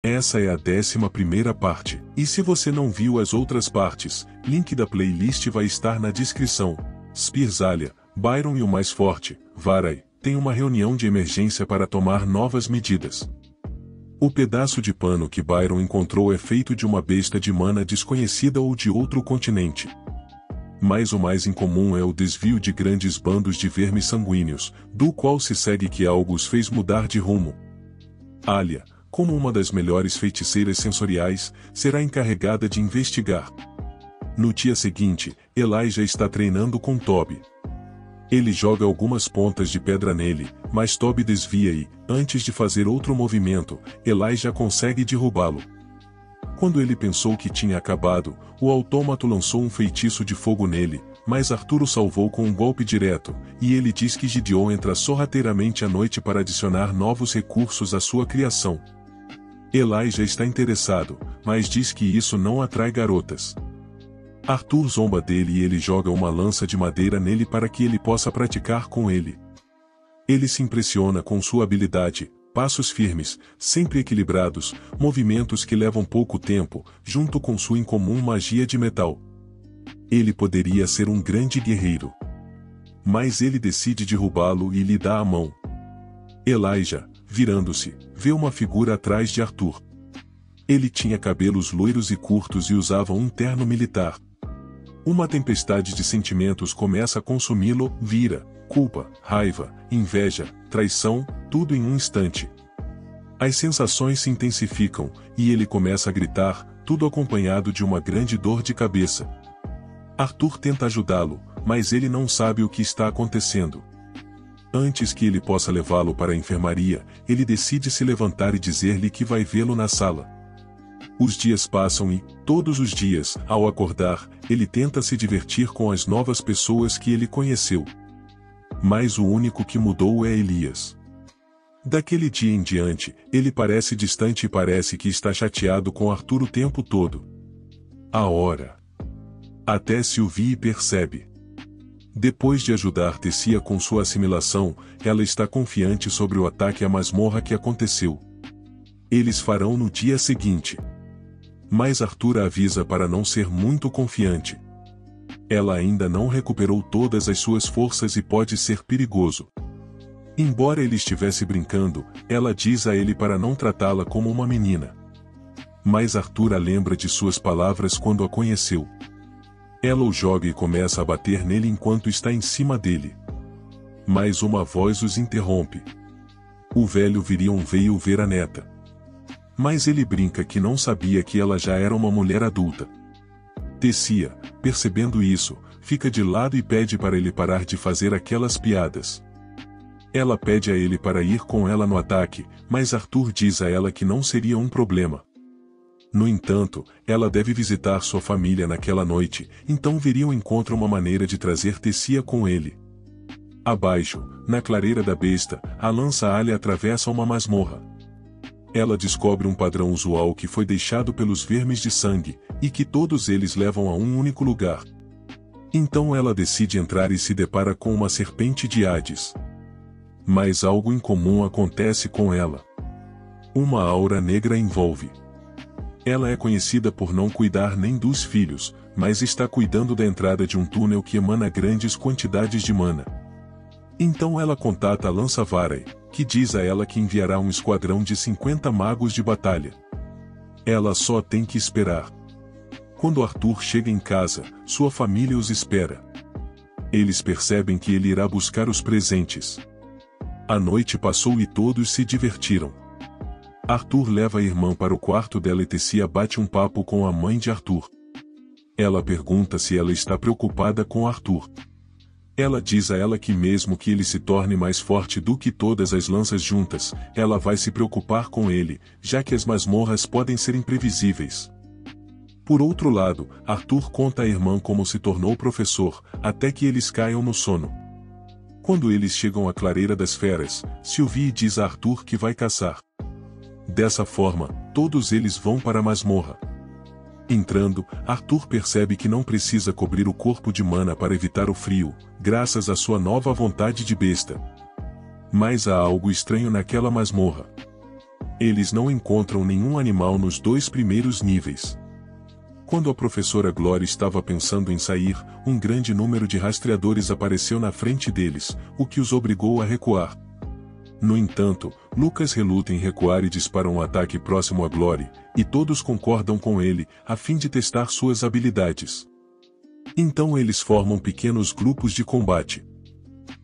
Essa é a 11ª parte, e se você não viu as outras partes, link da playlist vai estar na descrição. Spears, Alia, Byron e o mais forte, Varai, têm uma reunião de emergência para tomar novas medidas. O pedaço de pano que Byron encontrou é feito de uma besta de mana desconhecida ou de outro continente. Mas o mais incomum é o desvio de grandes bandos de vermes sanguíneos, do qual se segue que algo os fez mudar de rumo. Alia, como uma das melhores feiticeiras sensoriais, será encarregada de investigar. No dia seguinte, Elijah está treinando com Toby. Ele joga algumas pontas de pedra nele, mas Toby desvia e, antes de fazer outro movimento, Elijah consegue derrubá-lo. Quando ele pensou que tinha acabado, o autômato lançou um feitiço de fogo nele, mas Arthur o salvou com um golpe direto, e ele diz que Gideon entra sorrateiramente à noite para adicionar novos recursos à sua criação. Elijah está interessado, mas diz que isso não atrai garotas. Arthur zomba dele e ele joga uma lança de madeira nele para que ele possa praticar com ele. Ele se impressiona com sua habilidade, passos firmes, sempre equilibrados, movimentos que levam pouco tempo, junto com sua incomum magia de metal. Ele poderia ser um grande guerreiro. Mas ele decide derrubá-lo e lhe dá a mão. Elijah, virando-se, vê uma figura atrás de Arthur. Ele tinha cabelos loiros e curtos e usava um terno militar. Uma tempestade de sentimentos começa a consumi-lo, vira, culpa, raiva, inveja, traição, tudo em um instante. As sensações se intensificam, e ele começa a gritar, tudo acompanhado de uma grande dor de cabeça. Arthur tenta ajudá-lo, mas ele não sabe o que está acontecendo. Antes que ele possa levá-lo para a enfermaria, ele decide se levantar e dizer-lhe que vai vê-lo na sala. Os dias passam e, todos os dias, ao acordar, ele tenta se divertir com as novas pessoas que ele conheceu. Mas o único que mudou é Elias. Daquele dia em diante, ele parece distante e parece que está chateado com Arthur o tempo todo. A hora. Até Sylvie percebe. Depois de ajudar Tessia com sua assimilação, ela está confiante sobre o ataque à masmorra que aconteceu. Eles farão no dia seguinte. Mas Arthur a avisa para não ser muito confiante. Ela ainda não recuperou todas as suas forças e pode ser perigoso. Embora ele estivesse brincando, ela diz a ele para não tratá-la como uma menina. Mas Arthur a lembra de suas palavras quando a conheceu. Ela o joga e começa a bater nele enquanto está em cima dele. Mas uma voz os interrompe. O velho Virion veio ver a neta. Mas ele brinca que não sabia que ela já era uma mulher adulta. Tessia, percebendo isso, fica de lado e pede para ele parar de fazer aquelas piadas. Ela pede a ele para ir com ela no ataque, mas Arthur diz a ela que não seria um problema. No entanto, ela deve visitar sua família naquela noite, então Virion encontra uma maneira de trazer Tessia com ele. Abaixo, na clareira da besta, a lança Alia atravessa uma masmorra. Ela descobre um padrão usual que foi deixado pelos vermes de sangue, e que todos eles levam a um único lugar. Então ela decide entrar e se depara com uma serpente de Hades. Mas algo incomum acontece com ela. Uma aura negra a envolve. Ela é conhecida por não cuidar nem dos filhos, mas está cuidando da entrada de um túnel que emana grandes quantidades de mana. Então ela contata a lança Varai, que diz a ela que enviará um esquadrão de 50 magos de batalha. Ela só tem que esperar. Quando Arthur chega em casa, sua família os espera. Eles percebem que ele irá buscar os presentes. A noite passou e todos se divertiram. Arthur leva a irmã para o quarto dela e Tessia bate um papo com a mãe de Arthur. Ela pergunta se ela está preocupada com Arthur. Ela diz a ela que mesmo que ele se torne mais forte do que todas as lanças juntas, ela vai se preocupar com ele, já que as masmorras podem ser imprevisíveis. Por outro lado, Arthur conta à irmã como se tornou professor, até que eles caiam no sono. Quando eles chegam à clareira das feras, Sylvie diz a Arthur que vai caçar. Dessa forma, todos eles vão para a masmorra. Entrando, Arthur percebe que não precisa cobrir o corpo de mana para evitar o frio, graças à sua nova vontade de besta. Mas há algo estranho naquela masmorra. Eles não encontram nenhum animal nos 2 primeiros níveis. Quando a professora Glory estava pensando em sair, um grande número de rastreadores apareceu na frente deles, o que os obrigou a recuar. No entanto, Lucas reluta em recuar e dispara um ataque próximo a Glory, e todos concordam com ele, a fim de testar suas habilidades. Então eles formam pequenos grupos de combate.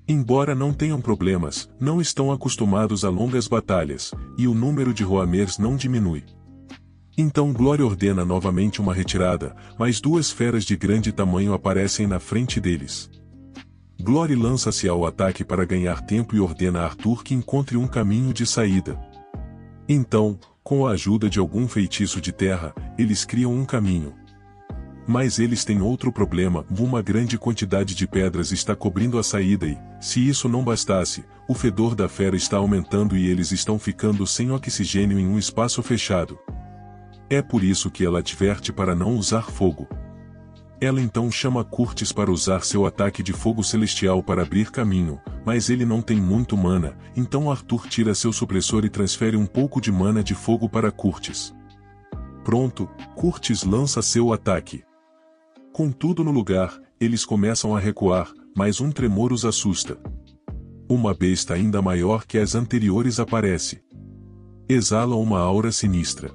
Embora não tenham problemas, não estão acostumados a longas batalhas, e o número de Roamers não diminui. Então Glory ordena novamente uma retirada, mas 2 feras de grande tamanho aparecem na frente deles. Glory lança-se ao ataque para ganhar tempo e ordena a Arthur que encontre um caminho de saída. Então, com a ajuda de algum feitiço de terra, eles criam um caminho. Mas eles têm outro problema: uma grande quantidade de pedras está cobrindo a saída e, se isso não bastasse, o fedor da fera está aumentando e eles estão ficando sem oxigênio em um espaço fechado. É por isso que ela adverte para não usar fogo. Ela então chama Curtis para usar seu ataque de fogo celestial para abrir caminho, mas ele não tem muito mana, então Arthur tira seu supressor e transfere um pouco de mana de fogo para Curtis. Pronto, Curtis lança seu ataque. Com tudo no lugar, eles começam a recuar, mas um tremor os assusta. Uma besta ainda maior que as anteriores aparece. Exala uma aura sinistra.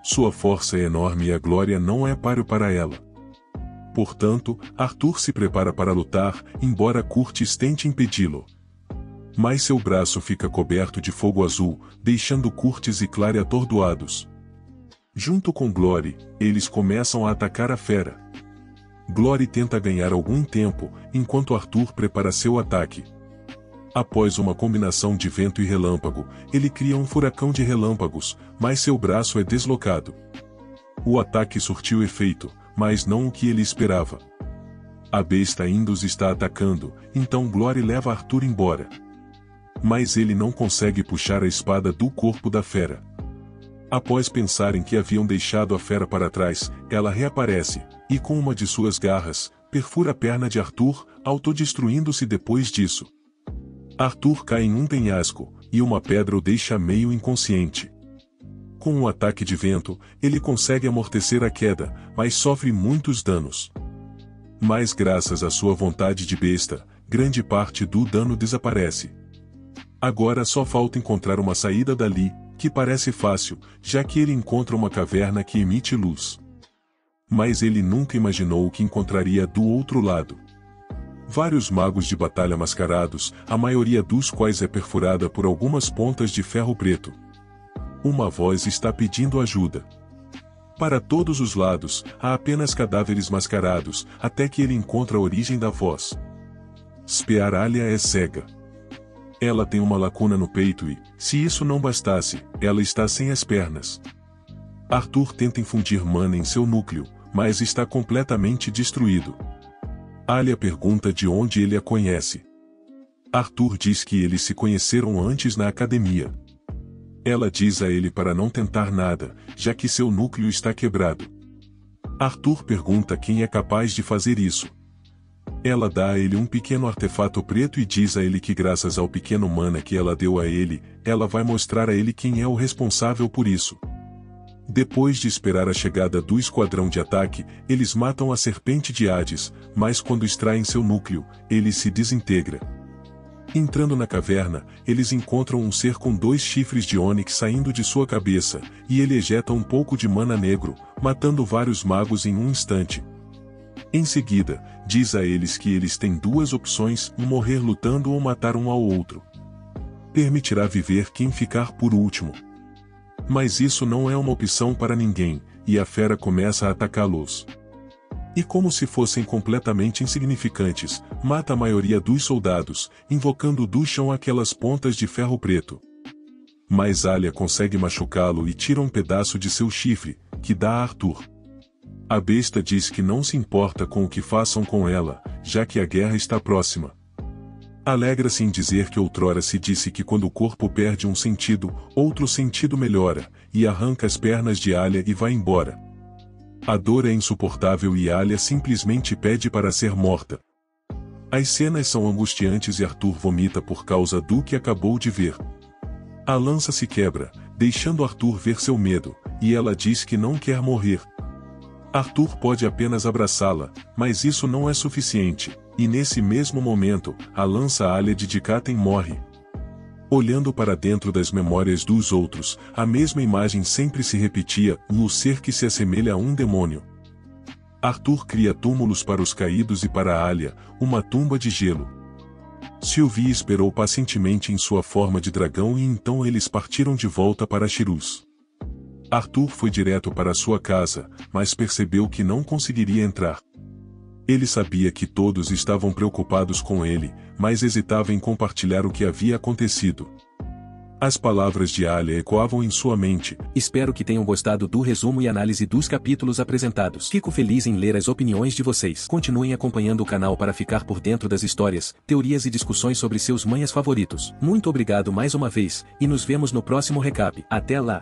Sua força é enorme e a glória não é páreo para ela. Portanto, Arthur se prepara para lutar, embora Curtis tente impedi-lo. Mas seu braço fica coberto de fogo azul, deixando Curtis e Clary atordoados. Junto com Glory, eles começam a atacar a fera. Glory tenta ganhar algum tempo, enquanto Arthur prepara seu ataque. Após uma combinação de vento e relâmpago, ele cria um furacão de relâmpagos, mas seu braço é deslocado. O ataque surtiu efeito, mas não o que ele esperava. A besta ainda os está atacando, então Glory leva Arthur embora. Mas ele não consegue puxar a espada do corpo da fera. Após pensarem que haviam deixado a fera para trás, ela reaparece, e com uma de suas garras, perfura a perna de Arthur, autodestruindo-se depois disso. Arthur cai em um penhasco, e uma pedra o deixa meio inconsciente. Com um ataque de vento, ele consegue amortecer a queda, mas sofre muitos danos. Mas graças à sua vontade de besta, grande parte do dano desaparece. Agora só falta encontrar uma saída dali, que parece fácil, já que ele encontra uma caverna que emite luz. Mas ele nunca imaginou o que encontraria do outro lado. Vários magos de batalha mascarados, a maioria dos quais é perfurada por algumas pontas de ferro preto. Uma voz está pedindo ajuda. Para todos os lados, há apenas cadáveres mascarados, até que ele encontra a origem da voz. Spearalia é cega. Ela tem uma lacuna no peito e, se isso não bastasse, ela está sem as pernas. Arthur tenta infundir mana em seu núcleo, mas está completamente destruído. Alia pergunta de onde ele a conhece. Arthur diz que eles se conheceram antes na academia. Ela diz a ele para não tentar nada, já que seu núcleo está quebrado. Arthur pergunta quem é capaz de fazer isso. Ela dá a ele um pequeno artefato preto e diz a ele que graças ao pequeno mana que ela deu a ele, ela vai mostrar a ele quem é o responsável por isso. Depois de esperar a chegada do esquadrão de ataque, eles matam a serpente de Hades, mas quando extraem seu núcleo, ele se desintegra. Entrando na caverna, eles encontram um ser com 2 chifres de ônix saindo de sua cabeça, e ele ejeta um pouco de mana negro, matando vários magos em um instante. Em seguida, diz a eles que eles têm 2 opções: morrer lutando ou matar um ao outro. Permitirá viver quem ficar por último. Mas isso não é uma opção para ninguém, e a fera começa a atacá-los. E como se fossem completamente insignificantes, mata a maioria dos soldados, invocando do chão aquelas pontas de ferro preto. Mas Alia consegue machucá-lo e tira um pedaço de seu chifre, que dá a Arthur. A besta diz que não se importa com o que façam com ela, já que a guerra está próxima. Alegra-se em dizer que outrora se disse que quando o corpo perde um sentido, outro sentido melhora, e arranca as pernas de Alia e vai embora. A dor é insuportável e Alia simplesmente pede para ser morta. As cenas são angustiantes e Arthur vomita por causa do que acabou de ver. A lança se quebra, deixando Arthur ver seu medo, e ela diz que não quer morrer. Arthur pode apenas abraçá-la, mas isso não é suficiente, e nesse mesmo momento, a lança-alha de Dikaten morre. Olhando para dentro das memórias dos outros, a mesma imagem sempre se repetia, um ser que se assemelha a um demônio. Arthur cria túmulos para os caídos e para Alia, uma tumba de gelo. Sylvie esperou pacientemente em sua forma de dragão e então eles partiram de volta para Shirus. Arthur foi direto para sua casa, mas percebeu que não conseguiria entrar. Ele sabia que todos estavam preocupados com ele, mas hesitava em compartilhar o que havia acontecido. As palavras de Alia ecoavam em sua mente. Espero que tenham gostado do resumo e análise dos capítulos apresentados. Fico feliz em ler as opiniões de vocês. Continuem acompanhando o canal para ficar por dentro das histórias, teorias e discussões sobre seus manhwas favoritos. Muito obrigado mais uma vez, e nos vemos no próximo recap. Até lá!